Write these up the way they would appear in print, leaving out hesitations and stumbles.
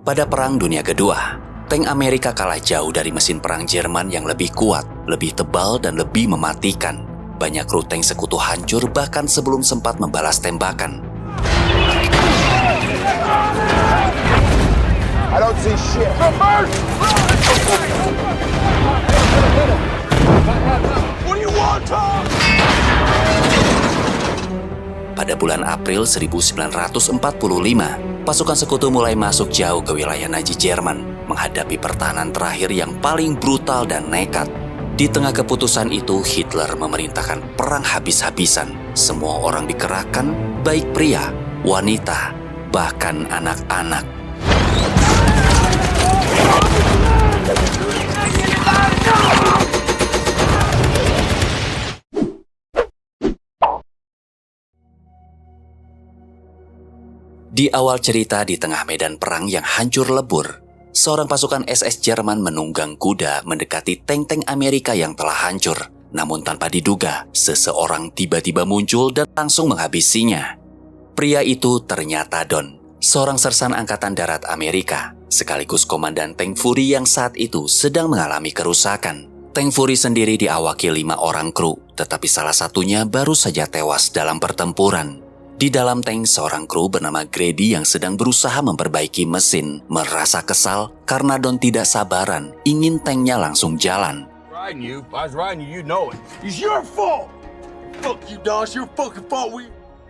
Pada Perang Dunia Kedua, tank Amerika kalah jauh dari mesin perang Jerman yang lebih kuat, lebih tebal, dan lebih mematikan. Banyak kru tank sekutu hancur bahkan sebelum sempat membalas tembakan. I don't see shit. What do you want, Tom? Pada bulan April 1945, pasukan sekutu mulai masuk jauh ke wilayah Nazi Jerman, menghadapi pertahanan terakhir yang paling brutal dan nekat. Di tengah keputusan itu, Hitler memerintahkan perang habis-habisan. Semua orang dikerahkan, baik pria, wanita, bahkan anak-anak. Di awal cerita, di tengah medan perang yang hancur lebur, seorang pasukan SS Jerman menunggang kuda mendekati tank-tank Amerika yang telah hancur. Namun tanpa diduga, seseorang tiba-tiba muncul dan langsung menghabisinya. Pria itu ternyata Don, seorang sersan Angkatan Darat Amerika, sekaligus komandan tank Fury yang saat itu sedang mengalami kerusakan. Tank Fury sendiri diawaki 5 orang kru, tetapi salah satunya baru saja tewas dalam pertempuran. Di dalam tank, seorang kru bernama Grady yang sedang berusaha memperbaiki mesin merasa kesal karena Don tidak sabaran ingin tanknya langsung jalan.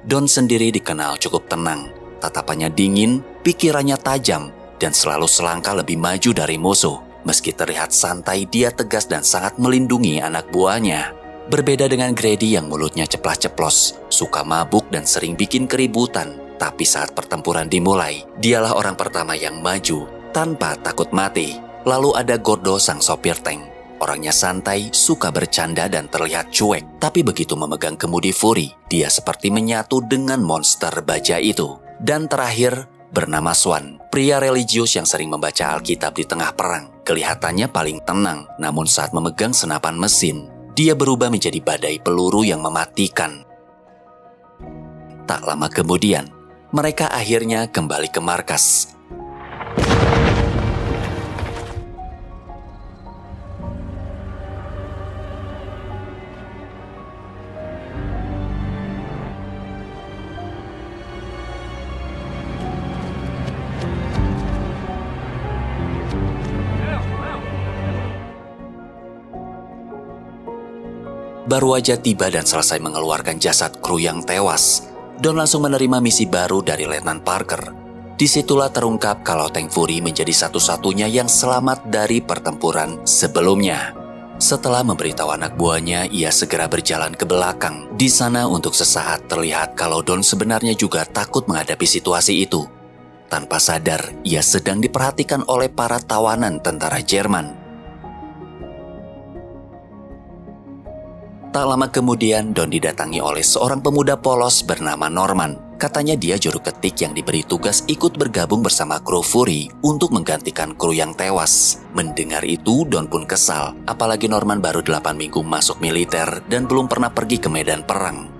Don sendiri dikenal cukup tenang, tatapannya dingin, pikirannya tajam, dan selalu selangkah lebih maju dari musuh. Meski terlihat santai, dia tegas dan sangat melindungi anak buahnya. Berbeda dengan Grady yang mulutnya ceplas-ceplos, suka mabuk dan sering bikin keributan. Tapi saat pertempuran dimulai, dialah orang pertama yang maju tanpa takut mati. Lalu ada Gordo, sang sopir tank. Orangnya santai, suka bercanda dan terlihat cuek. Tapi begitu memegang kemudi Fury, dia seperti menyatu dengan monster baja itu. Dan terakhir, bernama Swan, pria religius yang sering membaca Alkitab di tengah perang. Kelihatannya paling tenang, namun saat memegang senapan mesin, dia berubah menjadi badai peluru yang mematikan. Tak lama kemudian, mereka akhirnya kembali ke markas. Baru aja tiba dan selesai mengeluarkan jasad kru yang tewas, Don langsung menerima misi baru dari Letnan Parker. Disitulah terungkap kalau tank Fury menjadi satu-satunya yang selamat dari pertempuran sebelumnya. Setelah memberitahu anak buahnya, ia segera berjalan ke belakang. Di sana untuk sesaat terlihat kalau Don sebenarnya juga takut menghadapi situasi itu. Tanpa sadar, ia sedang diperhatikan oleh para tawanan tentara Jerman. Tak lama kemudian, Don didatangi oleh seorang pemuda polos bernama Norman. Katanya dia juru ketik yang diberi tugas ikut bergabung bersama kru Fury untuk menggantikan kru yang tewas. Mendengar itu, Don pun kesal. Apalagi Norman baru 8 minggu masuk militer dan belum pernah pergi ke medan perang.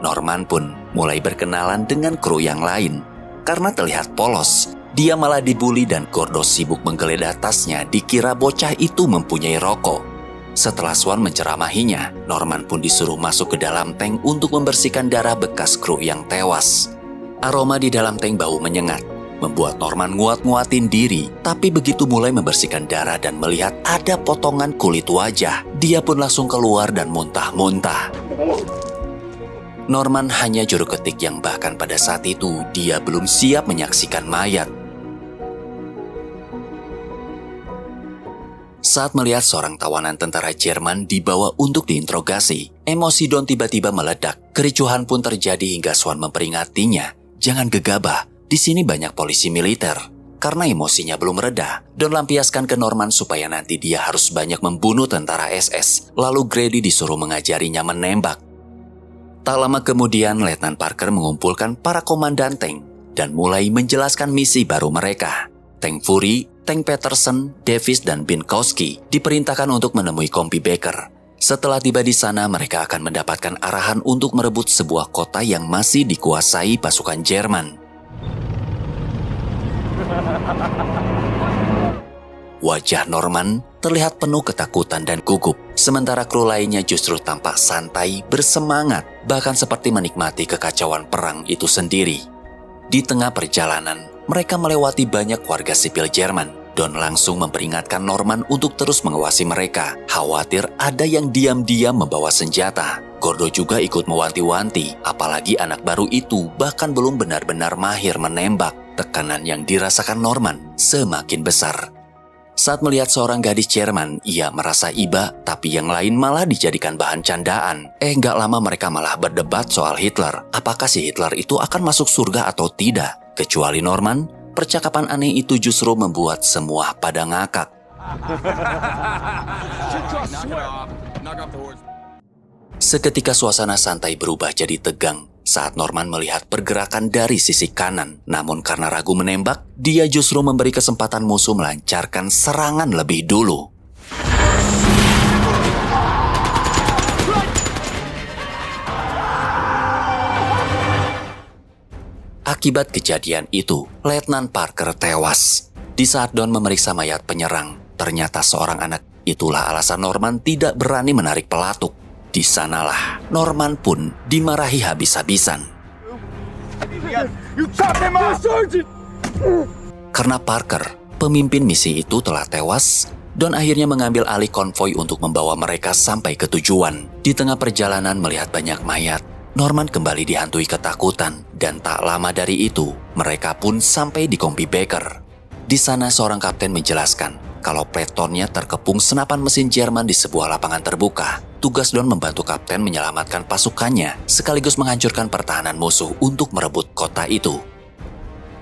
Norman pun mulai berkenalan dengan kru yang lain. Karena terlihat polos, dia malah dibully dan Gordo sibuk menggeledah tasnya dikira bocah itu mempunyai rokok. Setelah Swan menceramahinya, Norman pun disuruh masuk ke dalam tank untuk membersihkan darah bekas kru yang tewas. Aroma di dalam tank bau menyengat, membuat Norman nguat-nguatin diri. Tapi begitu mulai membersihkan darah dan melihat ada potongan kulit wajah, dia pun langsung keluar dan muntah-muntah. Norman hanya juru ketik yang bahkan pada saat itu dia belum siap menyaksikan mayat. Saat melihat seorang tawanan tentara Jerman dibawa untuk diinterogasi, emosi Don tiba-tiba meledak. Kericuhan pun terjadi hingga Swan memperingatinya, "Jangan gegabah, di sini banyak polisi militer." Karena emosinya belum reda, Don lampiaskan ke Norman supaya nanti dia harus banyak membunuh tentara SS. Lalu Grady disuruh mengajarinya menembak. Tak lama kemudian, Letnan Parker mengumpulkan para komandan tank dan mulai menjelaskan misi baru mereka. Tank Fury, Tank Peterson, Davis, dan Binkowski diperintahkan untuk menemui Kompi Baker. Setelah tiba di sana, mereka akan mendapatkan arahan untuk merebut sebuah kota yang masih dikuasai pasukan Jerman. Wajah Norman terlihat penuh ketakutan dan gugup, sementara kru lainnya justru tampak santai, bersemangat, bahkan seperti menikmati kekacauan perang itu sendiri. Di tengah perjalanan, mereka melewati banyak warga sipil Jerman. Don langsung memperingatkan Norman untuk terus mengawasi mereka, khawatir ada yang diam-diam membawa senjata. Gordo juga ikut mewanti-wanti, apalagi anak baru itu bahkan belum benar-benar mahir menembak. Tekanan yang dirasakan Norman semakin besar. Saat melihat seorang gadis Jerman, ia merasa iba, tapi yang lain malah dijadikan bahan candaan. Nggak lama mereka malah berdebat soal Hitler. Apakah si Hitler itu akan masuk surga atau tidak? Kecuali Norman, percakapan aneh itu justru membuat semua pada ngakak. Seketika suasana santai berubah jadi tegang saat Norman melihat pergerakan dari sisi kanan. Namun karena ragu menembak, dia justru memberi kesempatan musuh melancarkan serangan lebih dulu. Akibat kejadian itu, Letnan Parker tewas. Di saat Don memeriksa mayat penyerang, ternyata seorang anak. Itulah alasan Norman tidak berani menarik pelatuk. Di sanalah Norman pun dimarahi habis-habisan. Karena Parker, pemimpin misi itu telah tewas, Don akhirnya mengambil alih konvoi untuk membawa mereka sampai ke tujuan. Di tengah perjalanan melihat banyak mayat, Norman kembali dihantui ketakutan, dan tak lama dari itu, mereka pun sampai di Kompi Baker. Di sana seorang kapten menjelaskan kalau pletonnya terkepung senapan mesin Jerman di sebuah lapangan terbuka. Tugas Don membantu kapten menyelamatkan pasukannya, sekaligus menghancurkan pertahanan musuh untuk merebut kota itu.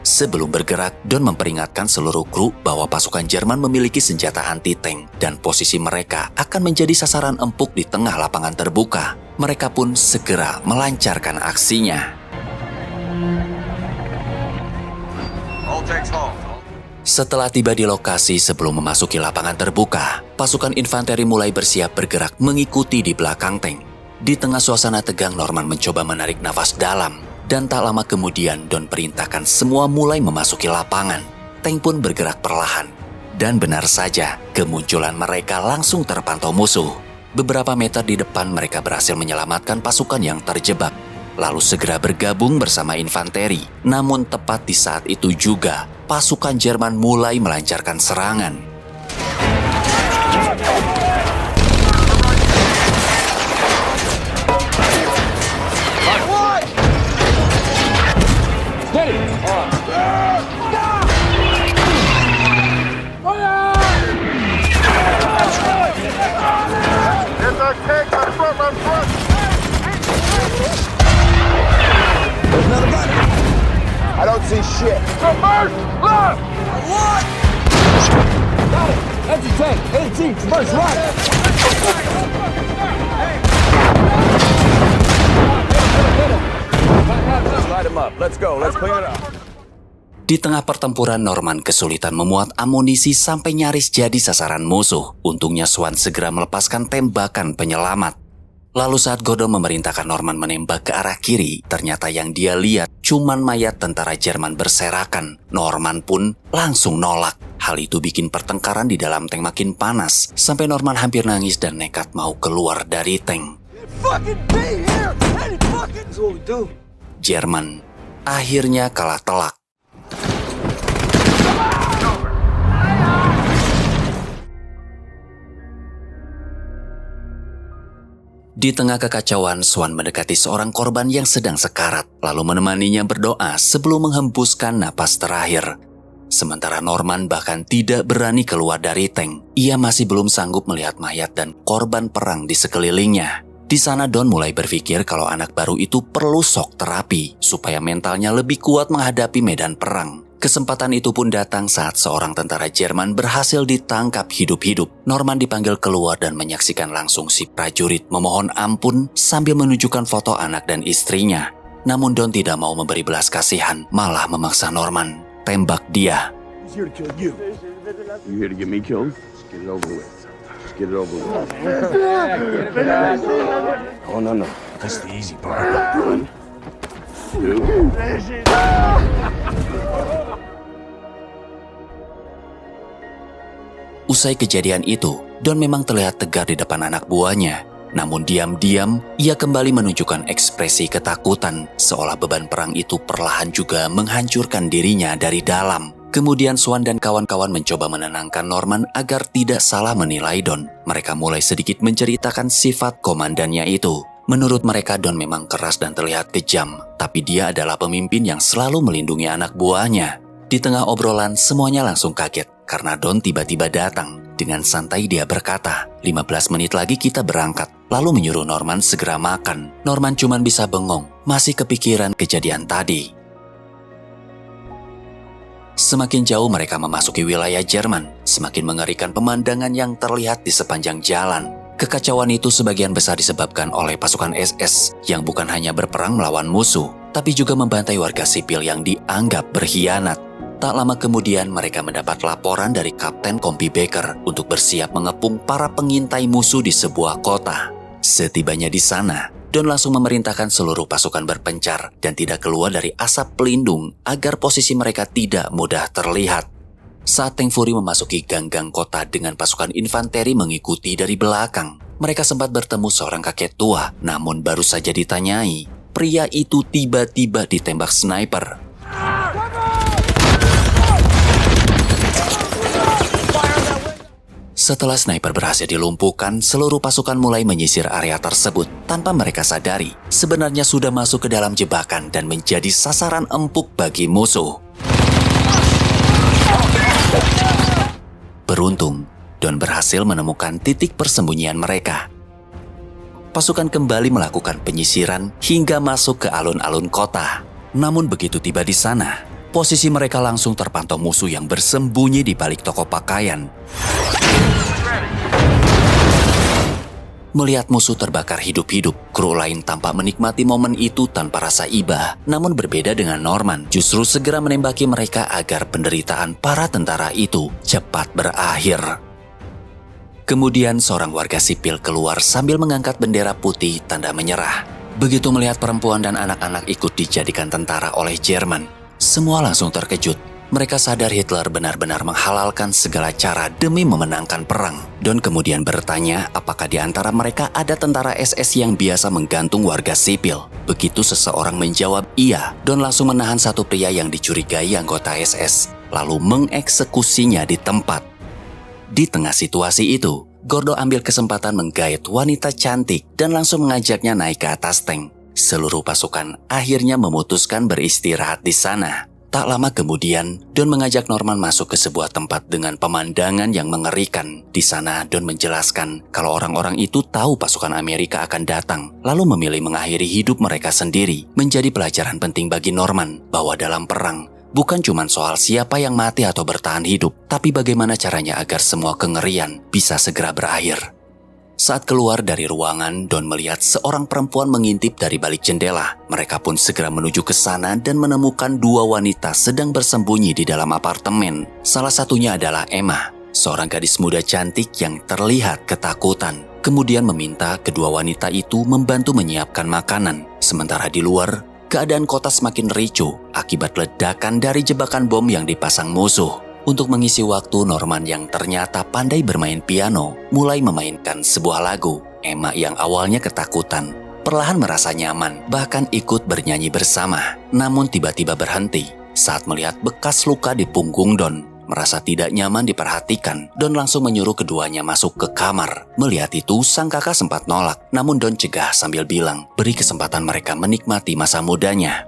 Sebelum bergerak, Don memperingatkan seluruh kru bahwa pasukan Jerman memiliki senjata anti-tank dan posisi mereka akan menjadi sasaran empuk di tengah lapangan terbuka. Mereka pun segera melancarkan aksinya. All takes home. Setelah tiba di lokasi sebelum memasuki lapangan terbuka, pasukan infanteri mulai bersiap bergerak mengikuti di belakang tank. Di tengah suasana tegang, Norman mencoba menarik nafas dalam. Dan tak lama kemudian, Don perintahkan semua mulai memasuki lapangan. Tank pun bergerak perlahan. Dan benar saja, kemunculan mereka langsung terpantau musuh. Beberapa meter di depan mereka berhasil menyelamatkan pasukan yang terjebak. Lalu segera bergabung bersama infanteri. Namun tepat di saat itu juga, pasukan Jerman mulai melancarkan serangan. I don't see shit. Submerge left! What? Got it! Empty tank! 18, submerge right! Let's light him up. Let's go. Let's clean it up. Di tengah pertempuran, Norman kesulitan memuat amunisi sampai nyaris jadi sasaran musuh. Untungnya Swan segera melepaskan tembakan penyelamat. Lalu saat Gordo memerintahkan Norman menembak ke arah kiri, ternyata yang dia lihat cuman mayat tentara Jerman berserakan. Norman pun langsung nolak. Hal itu bikin pertengkaran di dalam tank makin panas, sampai Norman hampir nangis dan nekat mau keluar dari tank. Jerman akhirnya kalah telak. Di tengah kekacauan, Swan mendekati seorang korban yang sedang sekarat, lalu menemaninya berdoa sebelum menghembuskan napas terakhir. Sementara Norman bahkan tidak berani keluar dari tank. Ia masih belum sanggup melihat mayat dan korban perang di sekelilingnya. Di sana Don mulai berpikir kalau anak baru itu perlu shock terapi supaya mentalnya lebih kuat menghadapi medan perang. Kesempatan itu pun datang saat seorang tentara Jerman berhasil ditangkap hidup-hidup. Norman dipanggil keluar dan menyaksikan langsung si prajurit memohon ampun sambil menunjukkan foto anak dan istrinya. Namun Don tidak mau memberi belas kasihan, malah memaksa Norman tembak dia. He's here to kill you. You here to get me killed? Let's get it over with. Let's get it over with. Oh, no. That's the easy part. 1, 2. Usai kejadian itu, Don memang terlihat tegar di depan anak buahnya. Namun diam-diam, ia kembali menunjukkan ekspresi ketakutan, seolah beban perang itu perlahan juga menghancurkan dirinya dari dalam. Kemudian Swan dan kawan-kawan mencoba menenangkan Norman agar tidak salah menilai Don. Mereka mulai sedikit menceritakan sifat komandannya itu. Menurut mereka Don memang keras dan terlihat kejam, tapi dia adalah pemimpin yang selalu melindungi anak buahnya. Di tengah obrolan, semuanya langsung kaget karena Don tiba-tiba datang. Dengan santai dia berkata, 15 menit lagi kita berangkat, lalu menyuruh Norman segera makan. Norman cuma bisa bengong, masih kepikiran kejadian tadi. Semakin jauh mereka memasuki wilayah Jerman, semakin mengerikan pemandangan yang terlihat di sepanjang jalan. Kekacauan itu sebagian besar disebabkan oleh pasukan SS yang bukan hanya berperang melawan musuh, tapi juga membantai warga sipil yang dianggap berkhianat. Tak lama kemudian mereka mendapat laporan dari Kapten Compy Baker untuk bersiap mengepung para pengintai musuh di sebuah kota. Setibanya di sana, Don langsung memerintahkan seluruh pasukan berpencar dan tidak keluar dari asap pelindung agar posisi mereka tidak mudah terlihat. Saat Tank Fury memasuki gang-gang kota dengan pasukan infanteri mengikuti dari belakang, mereka sempat bertemu seorang kakek tua, namun baru saja ditanyai, pria itu tiba-tiba ditembak sniper. Setelah sniper berhasil dilumpuhkan, seluruh pasukan mulai menyisir area tersebut tanpa mereka sadari. Sebenarnya sudah masuk ke dalam jebakan dan menjadi sasaran empuk bagi musuh. Beruntung, Don berhasil menemukan titik persembunyian mereka. Pasukan kembali melakukan penyisiran hingga masuk ke alun-alun kota. Namun begitu tiba di sana, posisi mereka langsung terpantau musuh yang bersembunyi di balik toko pakaian. Melihat musuh terbakar hidup-hidup, kru lain tampak menikmati momen itu tanpa rasa iba. Namun berbeda dengan Norman, justru segera menembaki mereka agar penderitaan para tentara itu cepat berakhir. Kemudian seorang warga sipil keluar sambil mengangkat bendera putih tanda menyerah. Begitu melihat perempuan dan anak-anak ikut dijadikan tentara oleh Jerman, semua langsung terkejut. Mereka sadar Hitler benar-benar menghalalkan segala cara demi memenangkan perang. Don kemudian bertanya apakah di antara mereka ada tentara SS yang biasa menggantung warga sipil. Begitu seseorang menjawab iya, Don langsung menahan satu pria yang dicurigai anggota SS, lalu mengeksekusinya di tempat. Di tengah situasi itu, Gordo ambil kesempatan menggait wanita cantik dan langsung mengajaknya naik ke atas tank. Seluruh pasukan akhirnya memutuskan beristirahat di sana. Tak lama kemudian, Don mengajak Norman masuk ke sebuah tempat dengan pemandangan yang mengerikan. Di sana, Don menjelaskan kalau orang-orang itu tahu pasukan Amerika akan datang, lalu memilih mengakhiri hidup mereka sendiri. Menjadi pelajaran penting bagi Norman bahwa dalam perang, bukan cuma soal siapa yang mati atau bertahan hidup, tapi bagaimana caranya agar semua kengerian bisa segera berakhir. Saat keluar dari ruangan, Don melihat seorang perempuan mengintip dari balik jendela. Mereka pun segera menuju ke sana dan menemukan dua wanita sedang bersembunyi di dalam apartemen. Salah satunya adalah Emma, seorang gadis muda cantik yang terlihat ketakutan. Kemudian meminta kedua wanita itu membantu menyiapkan makanan. Sementara di luar, keadaan kota semakin ricuh akibat ledakan dari jebakan bom yang dipasang musuh. Untuk mengisi waktu, Norman yang ternyata pandai bermain piano mulai memainkan sebuah lagu. Emma yang awalnya ketakutan, perlahan merasa nyaman, bahkan ikut bernyanyi bersama. Namun tiba-tiba berhenti saat melihat bekas luka di punggung Don. Merasa tidak nyaman diperhatikan, Don langsung menyuruh keduanya masuk ke kamar. Melihat itu, sang kakak sempat nolak, namun Don cegah sambil bilang, beri kesempatan mereka menikmati masa mudanya.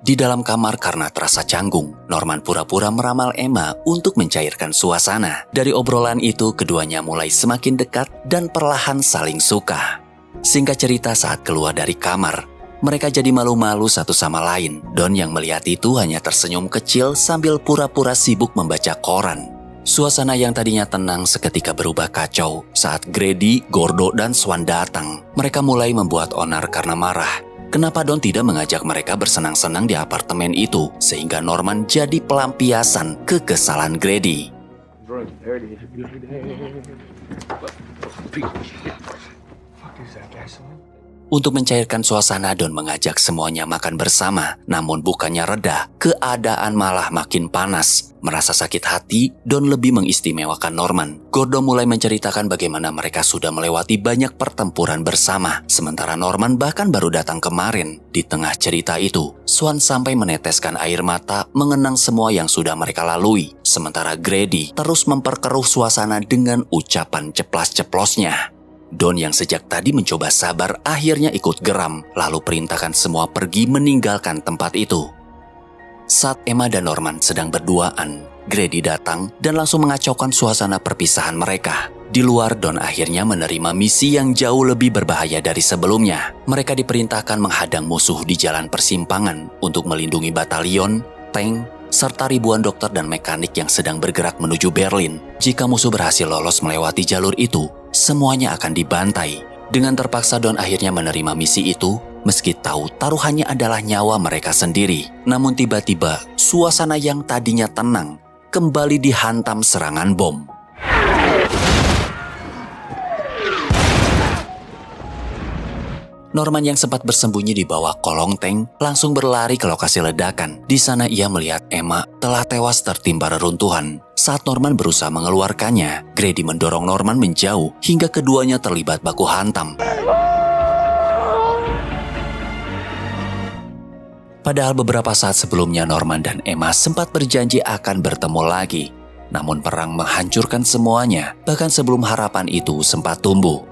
Di dalam kamar karena terasa canggung, Norman pura-pura meramal Emma untuk mencairkan suasana. Dari obrolan itu, keduanya mulai semakin dekat dan perlahan saling suka. Singkat cerita, saat keluar dari kamar, mereka jadi malu-malu satu sama lain. Don yang melihat itu hanya tersenyum kecil sambil pura-pura sibuk membaca koran. Suasana yang tadinya tenang seketika berubah kacau saat Grady, Gordo, dan Swan datang. Mereka mulai membuat onar karena marah. Kenapa Don tidak mengajak mereka bersenang-senang di apartemen itu, sehingga Norman jadi pelampiasan kekesalan Grady. Untuk mencairkan suasana, Don mengajak semuanya makan bersama. Namun bukannya reda, keadaan malah makin panas. Merasa sakit hati, Don lebih mengistimewakan Norman. Gordo mulai menceritakan bagaimana mereka sudah melewati banyak pertempuran bersama. Sementara Norman bahkan baru datang kemarin. Di tengah cerita itu, Swan sampai meneteskan air mata mengenang semua yang sudah mereka lalui. Sementara Grady terus memperkeruh suasana dengan ucapan ceplas-ceplosnya. Don yang sejak tadi mencoba sabar akhirnya ikut geram, lalu perintahkan semua pergi meninggalkan tempat itu. Saat Emma dan Norman sedang berduaan, Grady datang dan langsung mengacaukan suasana perpisahan mereka. Di luar, Don akhirnya menerima misi yang jauh lebih berbahaya dari sebelumnya. Mereka diperintahkan menghadang musuh di jalan persimpangan untuk melindungi batalion, tank, serta ribuan dokter dan mekanik yang sedang bergerak menuju Berlin. Jika musuh berhasil lolos melewati jalur itu, semuanya akan dibantai. Dengan terpaksa, Don akhirnya menerima misi itu, meski tahu taruhannya adalah nyawa mereka sendiri. Namun tiba-tiba, suasana yang tadinya tenang kembali dihantam serangan bom. Norman yang sempat bersembunyi di bawah kolong tank langsung berlari ke lokasi ledakan. Di sana ia melihat Emma telah tewas tertimpa reruntuhan. Saat Norman berusaha mengeluarkannya, Grady mendorong Norman menjauh hingga keduanya terlibat baku hantam. Padahal beberapa saat sebelumnya Norman dan Emma sempat berjanji akan bertemu lagi. Namun perang menghancurkan semuanya, bahkan sebelum harapan itu sempat tumbuh.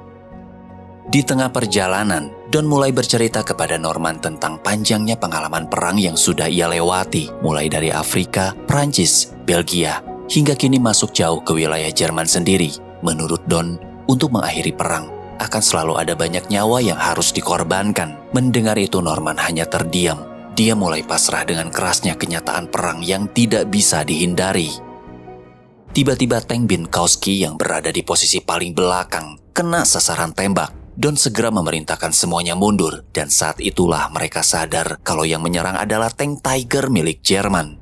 Di tengah perjalanan, Don mulai bercerita kepada Norman tentang panjangnya pengalaman perang yang sudah ia lewati, mulai dari Afrika, Prancis, Belgia, hingga kini masuk jauh ke wilayah Jerman sendiri. Menurut Don, untuk mengakhiri perang, akan selalu ada banyak nyawa yang harus dikorbankan. Mendengar itu Norman hanya terdiam. Dia mulai pasrah dengan kerasnya kenyataan perang yang tidak bisa dihindari. Tiba-tiba tank Binkowski yang berada di posisi paling belakang kena sasaran tembak. Don segera memerintahkan semuanya mundur, dan saat itulah mereka sadar kalau yang menyerang adalah tank Tiger milik Jerman.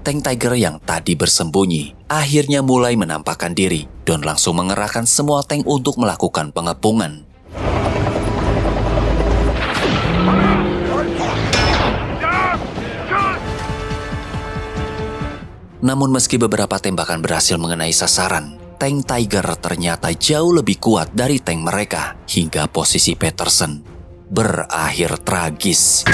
Tank Tiger yang tadi bersembunyi akhirnya mulai menampakkan diri. Don langsung mengerahkan semua tank untuk melakukan pengepungan. Namun meski beberapa tembakan berhasil mengenai sasaran, tank Tiger ternyata jauh lebih kuat dari tank mereka, hingga posisi Peterson berakhir tragis.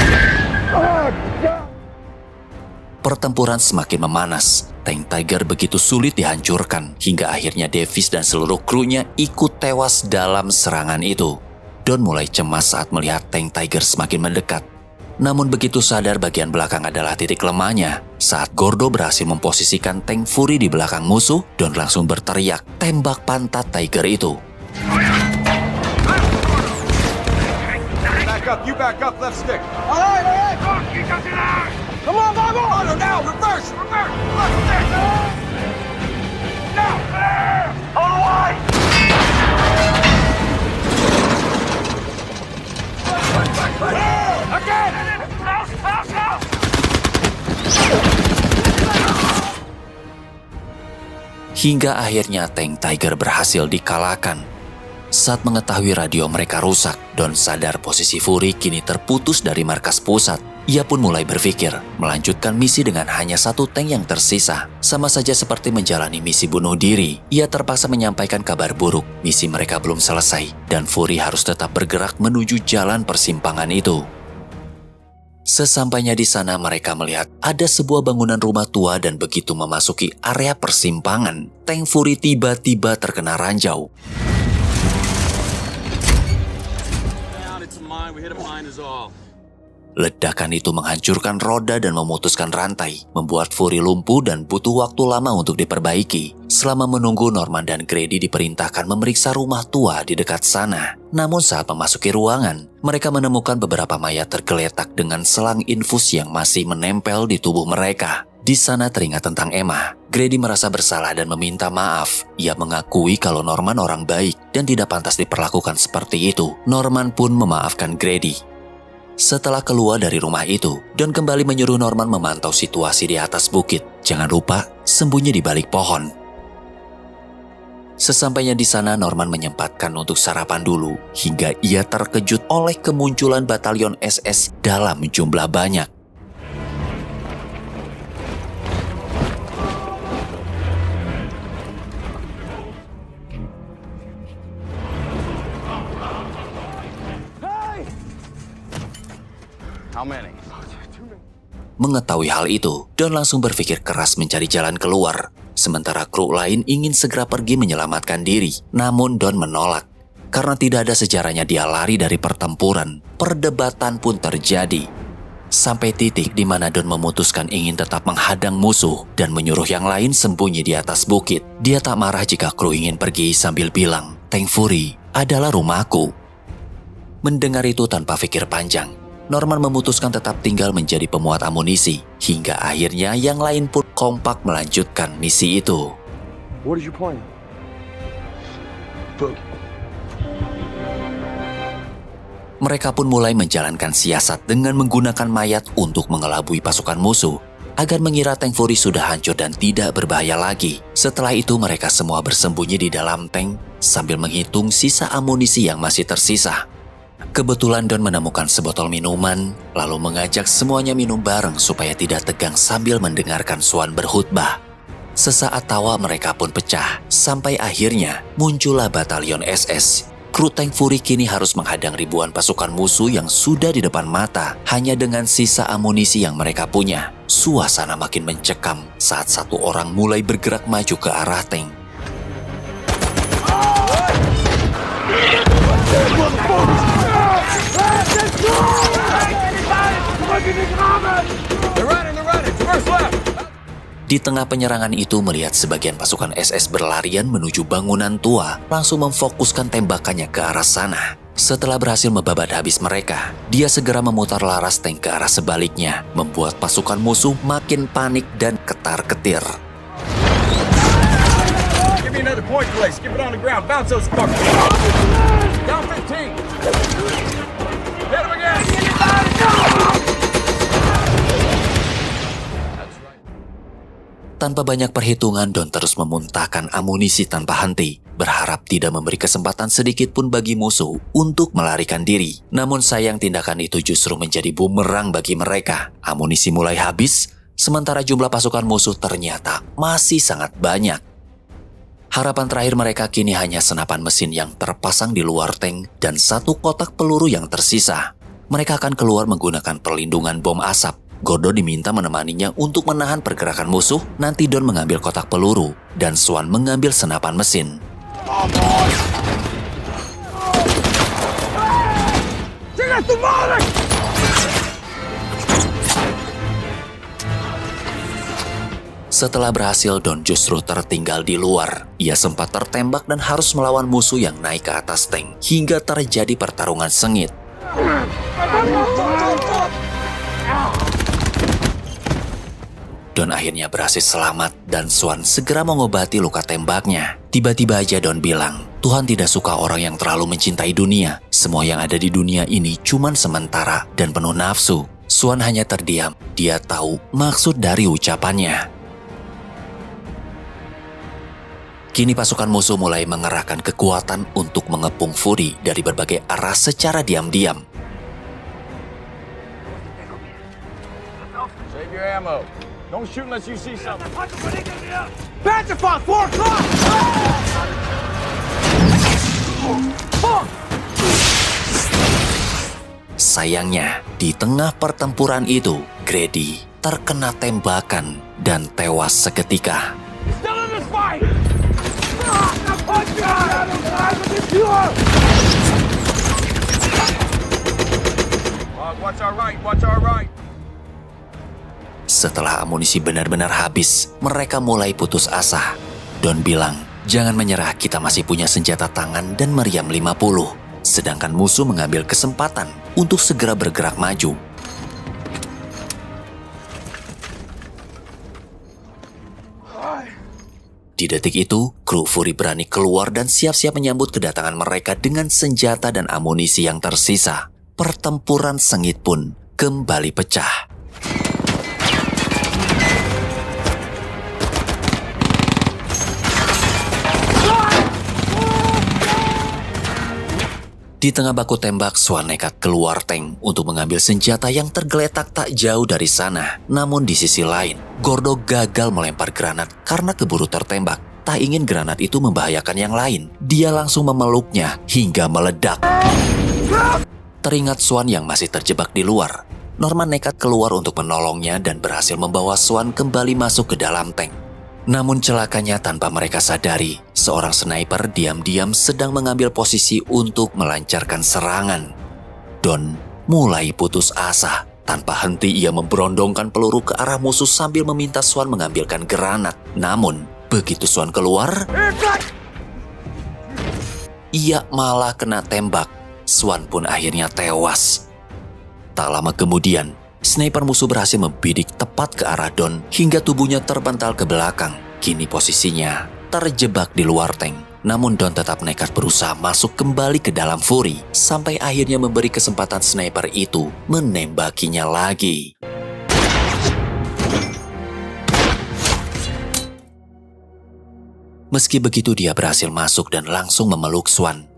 Pertempuran semakin memanas. Tank Tiger begitu sulit dihancurkan, hingga akhirnya Davis dan seluruh krunya ikut tewas dalam serangan itu. Don mulai cemas saat melihat tank Tiger semakin mendekat. Namun begitu sadar bagian belakang adalah titik lemahnya. Saat Gordo berhasil memposisikan tank Fury di belakang musuh, Don langsung berteriak, "Tembak pantat Tiger itu!" Back up, you back up, left stick. All right. Come on, Bobo! Auto, now, reverse! Left stick! Now! On the line! Again! House! Hingga akhirnya tank Tiger berhasil dikalahkan. Saat mengetahui radio mereka rusak, Don sadar posisi Fury kini terputus dari markas pusat. Ia pun mulai berpikir melanjutkan misi dengan hanya satu tank yang tersisa. Sama saja seperti menjalani misi bunuh diri. Ia terpaksa menyampaikan kabar buruk. Misi mereka belum selesai dan Fury harus tetap bergerak menuju jalan persimpangan itu. Sesampainya di sana mereka melihat ada sebuah bangunan rumah tua dan begitu memasuki area persimpangan, tank Fury tiba-tiba terkena ranjau. Ledakan itu menghancurkan roda dan memutuskan rantai, membuat Fury lumpuh dan butuh waktu lama untuk diperbaiki. Selama menunggu, Norman dan Grady diperintahkan memeriksa rumah tua di dekat sana. Namun saat memasuki ruangan, mereka menemukan beberapa mayat tergeletak dengan selang infus yang masih menempel di tubuh mereka. Di sana teringat tentang Emma. Grady merasa bersalah dan meminta maaf. Ia mengakui kalau Norman orang baik dan tidak pantas diperlakukan seperti itu. Norman pun memaafkan Grady. Setelah keluar dari rumah itu, Don kembali menyuruh Norman memantau situasi di atas bukit. Jangan lupa sembunyi di balik pohon. Sesampainya di sana, Norman menyempatkan untuk sarapan dulu hingga ia terkejut oleh kemunculan batalion SS dalam jumlah banyak. How many? Mengetahui hal itu, Don langsung berpikir keras mencari jalan keluar. Sementara kru lain ingin segera pergi menyelamatkan diri. Namun Don menolak. Karena tidak ada sejarahnya dia lari dari pertempuran. Perdebatan pun terjadi. Sampai titik di mana Don memutuskan ingin tetap menghadang musuh dan menyuruh yang lain sembunyi di atas bukit. Dia tak marah jika kru ingin pergi sambil bilang, "Tank Fury adalah rumahku." Mendengar itu tanpa pikir panjang, Norman memutuskan tetap tinggal menjadi pemuat amunisi. Hingga akhirnya yang lain pun kompak melanjutkan misi itu. What is your plan? Boogie. Mereka pun mulai menjalankan siasat dengan menggunakan mayat untuk mengelabui pasukan musuh agar mengira tank Fury sudah hancur dan tidak berbahaya lagi. Setelah itu mereka semua bersembunyi di dalam tank sambil menghitung sisa amunisi yang masih tersisa. Kebetulan Don menemukan sebotol minuman, lalu mengajak semuanya minum bareng supaya tidak tegang sambil mendengarkan Swan berkhutbah. Sesaat tawa mereka pun pecah, sampai akhirnya muncullah batalion SS. Kru tank Fury kini harus menghadang ribuan pasukan musuh yang sudah di depan mata, hanya dengan sisa amunisi yang mereka punya. Suasana makin mencekam saat satu orang mulai bergerak maju ke arah tank. Di tengah penyerangan itu, melihat sebagian pasukan SS berlarian menuju bangunan tua, langsung memfokuskan tembakannya ke arah sana. Setelah berhasil membabat habis mereka, dia segera memutar laras tank ke arah sebaliknya, membuat pasukan musuh makin panik dan ketar-ketir. Give me another point place. Keep it on the ground. Bounce those fuckers. Down 15. Hit him again. Tanpa banyak perhitungan, Don terus memuntahkan amunisi tanpa henti, berharap tidak memberi kesempatan sedikit pun bagi musuh untuk melarikan diri. Namun sayang, tindakan itu justru menjadi bumerang bagi mereka. Amunisi mulai habis, sementara jumlah pasukan musuh ternyata masih sangat banyak. Harapan terakhir mereka kini hanya senapan mesin yang terpasang di luar tank dan satu kotak peluru yang tersisa. Mereka akan keluar menggunakan perlindungan bom asap. Gordo diminta menemaninya untuk menahan pergerakan musuh. Nanti Don mengambil kotak peluru dan Swan mengambil senapan mesin. Setelah berhasil, Don justru tertinggal di luar. Ia sempat tertembak dan harus melawan musuh yang naik ke atas tank hingga terjadi pertarungan sengit. Don akhirnya berhasil selamat dan Swan segera mengobati luka tembaknya. Tiba-tiba aja Don bilang, Tuhan tidak suka orang yang terlalu mencintai dunia. Semua yang ada di dunia ini cuman sementara dan penuh nafsu. Swan hanya terdiam. Dia tahu maksud dari ucapannya. Kini pasukan musuh mulai mengerahkan kekuatan untuk mengepung Fury dari berbagai arah secara diam-diam. Save your ammo. Don't shoot unless you see something. Pacify, 4 o'clock! Sayangnya, di tengah pertempuran itu, Grady terkena tembakan dan tewas seketika. Still in this fight! Watch our right, watch our right. Setelah amunisi benar-benar habis, mereka mulai putus asa. Don bilang, jangan menyerah, kita masih punya senjata tangan dan meriam 50. Sedangkan musuh mengambil kesempatan untuk segera bergerak maju. Di detik itu, kru Fury berani keluar dan siap-siap menyambut kedatangan mereka dengan senjata dan amunisi yang tersisa. pertempuran sengit pun kembali pecah. Di tengah baku tembak, Swan nekat keluar tank untuk mengambil senjata yang tergeletak tak jauh dari sana. Namun di sisi lain, Gordo gagal melempar granat karena keburu tertembak. Tak ingin granat itu membahayakan yang lain. Dia langsung memeluknya hingga meledak. Teringat Swan yang masih terjebak di luar, Norman nekat keluar untuk menolongnya dan berhasil membawa Swan kembali masuk ke dalam tank. Namun celakanya tanpa mereka sadari, seorang sniper diam-diam sedang mengambil posisi untuk melancarkan serangan. Don mulai putus asa. Tanpa henti ia memberondongkan peluru ke arah musuh sambil meminta Swan mengambilkan granat. Namun, begitu Swan keluar, ia malah kena tembak. Swan pun akhirnya tewas. Tak lama kemudian, sniper musuh berhasil membidik tepat ke arah Don hingga tubuhnya terpental ke belakang. Kini posisinya terjebak di luar tank. Namun Don tetap nekat berusaha masuk kembali ke dalam Fury sampai akhirnya memberi kesempatan sniper itu menembakinya lagi. Meski begitu dia berhasil masuk dan langsung memeluk Swan.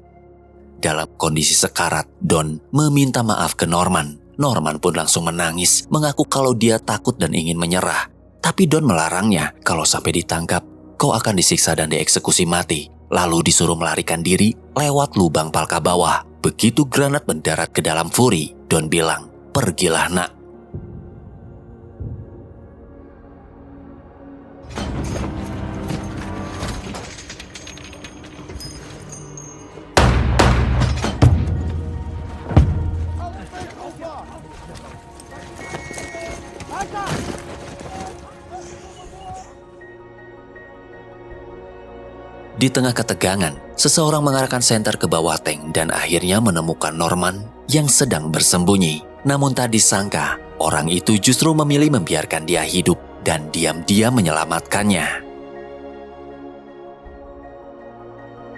Dalam kondisi sekarat, Don meminta maaf ke Norman. Norman pun langsung menangis, mengaku kalau dia takut dan ingin menyerah. Tapi Don melarangnya, kalau sampai ditangkap, kau akan disiksa dan dieksekusi mati. Lalu disuruh melarikan diri lewat lubang palka bawah. Begitu granat mendarat ke dalam Fury, Don bilang, "Pergilah nak." Di tengah ketegangan, seseorang mengarahkan senter ke bawah tank dan akhirnya menemukan Norman yang sedang bersembunyi. Namun tak disangka, orang itu justru memilih membiarkan dia hidup dan diam-diam menyelamatkannya.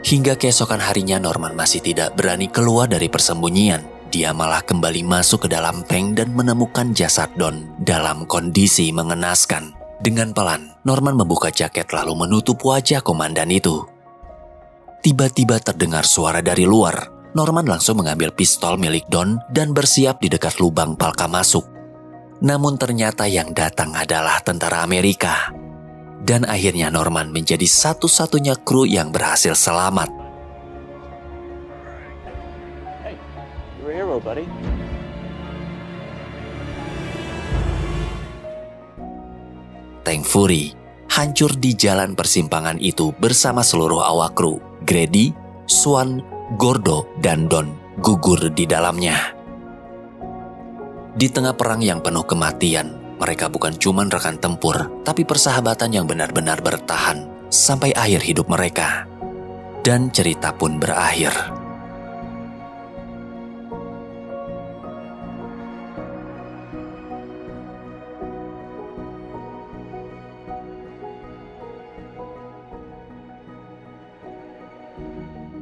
Hingga keesokan harinya Norman masih tidak berani keluar dari persembunyian. Dia malah kembali masuk ke dalam tank dan menemukan jasad Don dalam kondisi mengenaskan. Dengan pelan, Norman membuka jaket lalu menutup wajah komandan itu. Tiba-tiba terdengar suara dari luar. Norman langsung mengambil pistol milik Don dan bersiap di dekat lubang palka masuk. Namun ternyata yang datang adalah tentara Amerika. Dan akhirnya Norman menjadi satu-satunya kru yang berhasil selamat. Hey, you're a hero, buddy. Tank Fury hancur di jalan persimpangan itu bersama seluruh awak kru. Grady, Swan, Gordo, dan Don gugur di dalamnya. Di tengah perang yang penuh kematian, mereka bukan cuma rekan tempur, tapi persahabatan yang benar-benar bertahan sampai akhir hidup mereka. Dan cerita pun berakhir.